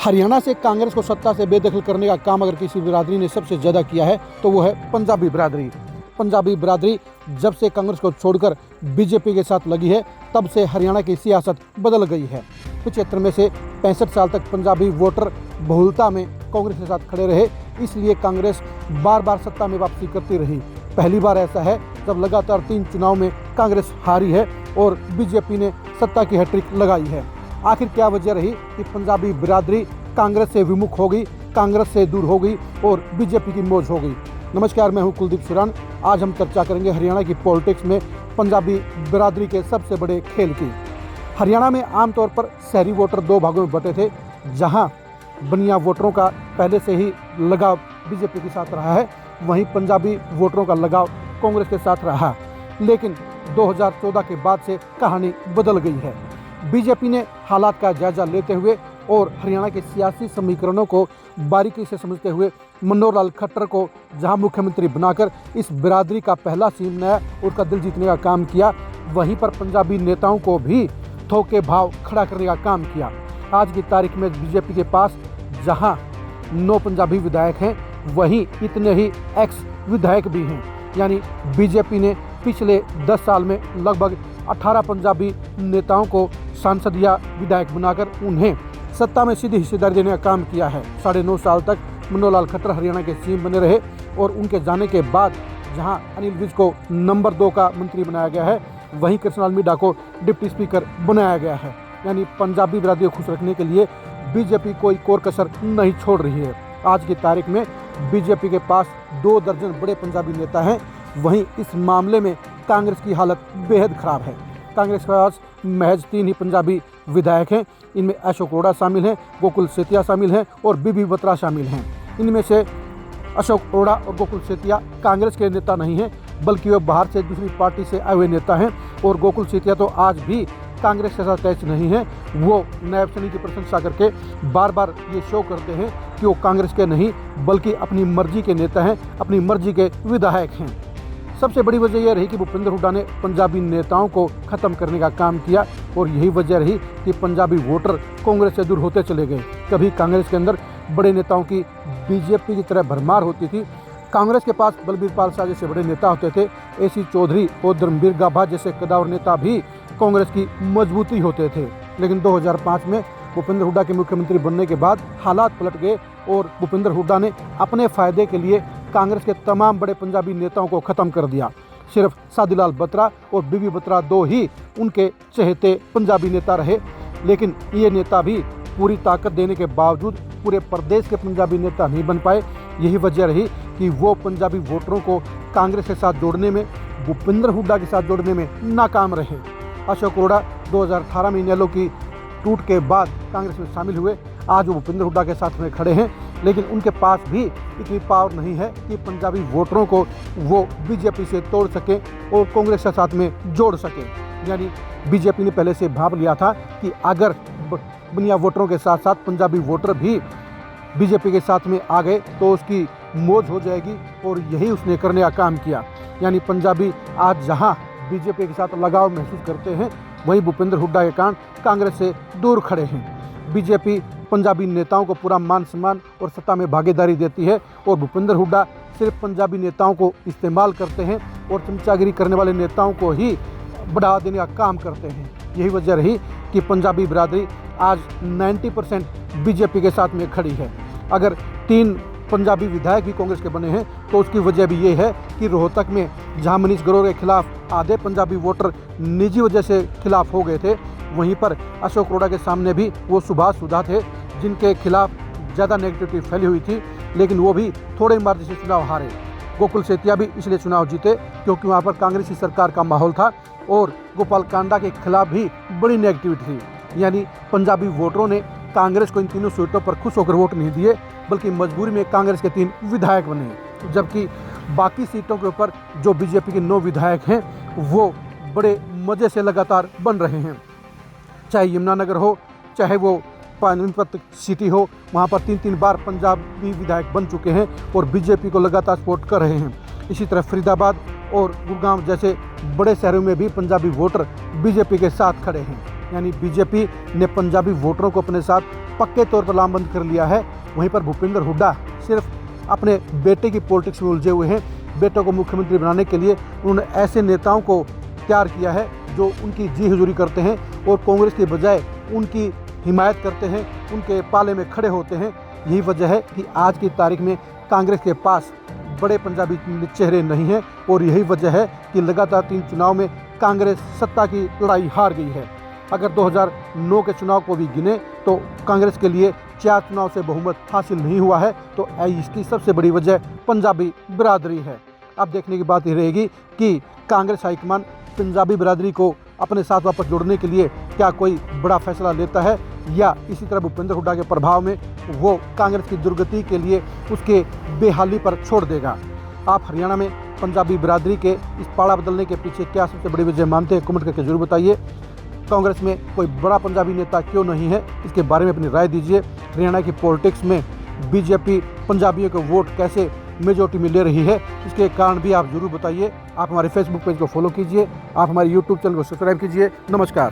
हरियाणा से कांग्रेस को सत्ता से बेदखल करने का काम अगर किसी बिरादरी ने सबसे ज़्यादा किया है तो वो है पंजाबी बिरादरी। पंजाबी बिरादरी जब से कांग्रेस को छोड़कर बीजेपी के साथ लगी है तब से हरियाणा की सियासत बदल गई है। 75 में से 65 साल तक पंजाबी वोटर बहुलता में कांग्रेस के साथ खड़े रहे, इसलिए कांग्रेस बार बार सत्ता में वापसी करती रही। पहली बार ऐसा है जब लगातार 3 चुनाव में कांग्रेस हारी है और बीजेपी ने सत्ता की हैट्रिक लगाई है। आखिर क्या वजह रही कि पंजाबी बिरादरी कांग्रेस से विमुख हो गई, कांग्रेस से दूर हो गई और बीजेपी की मौज हो गई। नमस्कार, मैं हूं कुलदीप सुरान। आज हम चर्चा करेंगे हरियाणा की पॉलिटिक्स में पंजाबी बिरादरी के सबसे बड़े खेल की। हरियाणा में आमतौर पर शहरी वोटर 2 भागों में बटे थे, जहां बनिया वोटरों का पहले से ही लगाव बीजेपी के साथ रहा है, वहीं पंजाबी वोटरों का लगाव कांग्रेस के साथ रहा। लेकिन 2014 के बाद से कहानी बदल गई है। बीजेपी ने हालात का जायजा लेते हुए और हरियाणा के सियासी समीकरणों को बारीकी से समझते हुए मनोहर लाल खट्टर को जहां मुख्यमंत्री बनाकर इस बिरादरी का पहला सीएम बनाया, उसका दिल जीतने का काम किया, वहीं पर पंजाबी नेताओं को भी थोक के भाव खड़ा करने का काम किया। आज की तारीख में बीजेपी के पास जहां 9 पंजाबी विधायक हैं, वहीं इतने ही एक्स विधायक भी हैं। यानी बीजेपी ने पिछले 10 साल में लगभग 18 पंजाबी नेताओं को सांसद या विधायक बनाकर उन्हें सत्ता में सीधी हिस्सेदारी देने का काम किया है। 9.5 साल तक मनोहर लाल खट्टर हरियाणा के सीएम बने रहे और उनके जाने के बाद जहां अनिल विज को नंबर 2 का मंत्री बनाया गया है, वहीं कृष्णलाल मिड्डा को डिप्टी स्पीकर बनाया गया है। यानी पंजाबी बिरादरी को खुश रखने के लिए बीजेपी कोई कोर कसर नहीं छोड़ रही है। आज की तारीख में बीजेपी के पास 2 दर्जन बड़े पंजाबी नेता हैं, वहीं इस मामले में कांग्रेस की हालत बेहद खराब है। कांग्रेस के पास महज 3 ही पंजाबी विधायक हैं। इनमें अशोक अरोड़ा शामिल हैं, गोकुल सेतिया शामिल हैं और बीबी बत्रा शामिल हैं। इनमें से अशोक अरोड़ा और गोकुल सेतिया कांग्रेस के नेता नहीं हैं, बल्कि वे बाहर से दूसरी पार्टी से आए हुए नेता हैं। और गोकुल सेतिया तो आज भी कांग्रेस के साथ टच नहीं है। वो नायब सैनी की प्रशंसा करके बार बार ये शो करते हैं कि वो कांग्रेस के नहीं बल्कि अपनी मर्जी के नेता हैं, अपनी मर्जी के विधायक हैं। सबसे बड़ी वजह यह रही कि भूपेंद्र हुड्डा ने पंजाबी नेताओं को ख़त्म करने का काम किया और यही वजह रही कि पंजाबी वोटर कांग्रेस से दूर होते चले गए। कभी कांग्रेस के अंदर बड़े नेताओं की बीजेपी की तरह भरमार होती थी। कांग्रेस के पास बलबीर पाल शाह जैसे बड़े नेता होते थे, AC चौधरी और धर्मवीर गाभा जैसे कदावर नेता भी कांग्रेस की मजबूती होते थे। लेकिन 2005 में भूपेंद्र हुड्डा के मुख्यमंत्री बनने के बाद हालात पलट गए और भूपेंद्र हुड्डा ने अपने फायदे के लिए कांग्रेस के तमाम बड़े पंजाबी नेताओं को ख़त्म कर दिया। सिर्फ साधुलाल बत्रा और बीबी बत्रा 2 ही उनके चहेते पंजाबी नेता रहे। लेकिन ये नेता भी पूरी ताकत देने के बावजूद पूरे प्रदेश के पंजाबी नेता नहीं बन पाए। यही वजह रही कि वो पंजाबी वोटरों को कांग्रेस के साथ जोड़ने में, भूपेंद्र हुड्डा के साथ जोड़ने में नाकाम रहे। अशोक अरोड़ा 2018 में इनेलो की टूट के बाद कांग्रेस में शामिल हुए। आज वो भूपेंद्र हुड्डा के साथ में खड़े हैं, लेकिन उनके पास भी इतनी पावर नहीं है कि पंजाबी वोटरों को वो बीजेपी से तोड़ सकें और कांग्रेस के साथ में जोड़ सकें। यानी बीजेपी ने पहले से भांप लिया था कि अगर बनिया वोटरों के साथ साथ पंजाबी वोटर भी बीजेपी के साथ में आ गए तो उसकी मौज हो जाएगी, और यही उसने करने का काम किया। यानी पंजाबी आज जहां बीजेपी के साथ लगाव महसूस करते हैं, वहीं भूपेंद्र हुड्डा के कारण कांग्रेस से दूर खड़े हैं। बीजेपी पंजाबी नेताओं को पूरा मान सम्मान और सत्ता में भागीदारी देती है और भूपेंद्र हुड्डा सिर्फ पंजाबी नेताओं को इस्तेमाल करते हैं और चमचागिरी करने वाले नेताओं को ही बढ़ावा देने का काम करते हैं। यही वजह रही कि पंजाबी बिरादरी आज 90% बीजेपी के साथ में खड़ी है। अगर 3 पंजाबी विधायक भी कांग्रेस के बने हैं तो उसकी वजह भी ये है कि रोहतक में जहां मनीष ग्रोवर के खिलाफ आधे पंजाबी वोटर निजी वजह से खिलाफ हो गए थे, वहीं पर अशोक अरोड़ा के सामने भी वो सुभाष सुधा थे जिनके खिलाफ ज़्यादा नेगेटिविटी फैली हुई थी, लेकिन वो भी थोड़े मार्जिन से चुनाव हारे। गोकुल सेतिया भी इसलिए चुनाव जीते क्योंकि वहाँ पर कांग्रेसी सरकार का माहौल था और गोपाल कांडा के खिलाफ भी बड़ी नेगेटिविटी थी। यानी पंजाबी वोटरों ने कांग्रेस को इन तीनों सीटों पर खुश होकर वोट नहीं दिए, बल्कि मजबूरी में कांग्रेस के 3 विधायक बने। जबकि बाकी सीटों के ऊपर जो बीजेपी के 9 विधायक हैं वो बड़े मज़े से लगातार बन रहे हैं। चाहे यमुनानगर हो, चाहे वो पानीपत सिटी हो, वहाँ पर 3-3 बार पंजाबी विधायक बन चुके हैं और बीजेपी को लगातार सपोर्ट कर रहे हैं। इसी तरह फरीदाबाद और गुड़गांव जैसे बड़े शहरों में भी पंजाबी वोटर बीजेपी के साथ खड़े हैं। यानी बीजेपी ने पंजाबी वोटरों को अपने साथ पक्के तौर पर लामबंद कर लिया है। वहीं पर भूपेंद्र हुड्डा सिर्फ अपने बेटे की पॉलिटिक्स में उलझे हुए हैं। बेटे को मुख्यमंत्री बनाने के लिए उन्होंने ऐसे नेताओं को तैयार किया है जो उनकी जी हुजूरी करते हैं और कांग्रेस के बजाय उनकी हिमायत करते हैं, उनके पाले में खड़े होते हैं। यही वजह है कि आज की तारीख में कांग्रेस के पास बड़े पंजाबी चेहरे नहीं हैं और यही वजह है कि लगातार 3 चुनाव में कांग्रेस सत्ता की लड़ाई हार गई है। अगर 2009 के चुनाव को भी गिने तो कांग्रेस के लिए 4 चुनाव से बहुमत हासिल नहीं हुआ है। तो इसकी सबसे बड़ी वजह पंजाबी बिरादरी है। अब देखने की बात ये रहेगी कि कांग्रेस हाईकमान पंजाबी बिरादरी को अपने साथ वापस जोड़ने के लिए क्या कोई बड़ा फैसला लेता है या इसी तरह भूपेंद्र हुड्डा के प्रभाव में वो कांग्रेस की दुर्गति के लिए उसके बेहाली पर छोड़ देगा। आप हरियाणा में पंजाबी बिरादरी के इस पाड़ा बदलने के पीछे क्या सबसे बड़ी वजह मानते हैं, कमेंट करके जरूर बताइए। कांग्रेस में कोई बड़ा पंजाबी नेता क्यों नहीं है, इसके बारे में अपनी राय दीजिए। हरियाणा की पॉलिटिक्स में बीजेपी पंजाबियों के वोट कैसे मेजॉरिटी में ले रही है, इसके कारण भी आप जरूर बताइए। आप हमारे फेसबुक पेज को फॉलो कीजिए, आप हमारे यूट्यूब चैनल को सब्सक्राइब कीजिए। नमस्कार।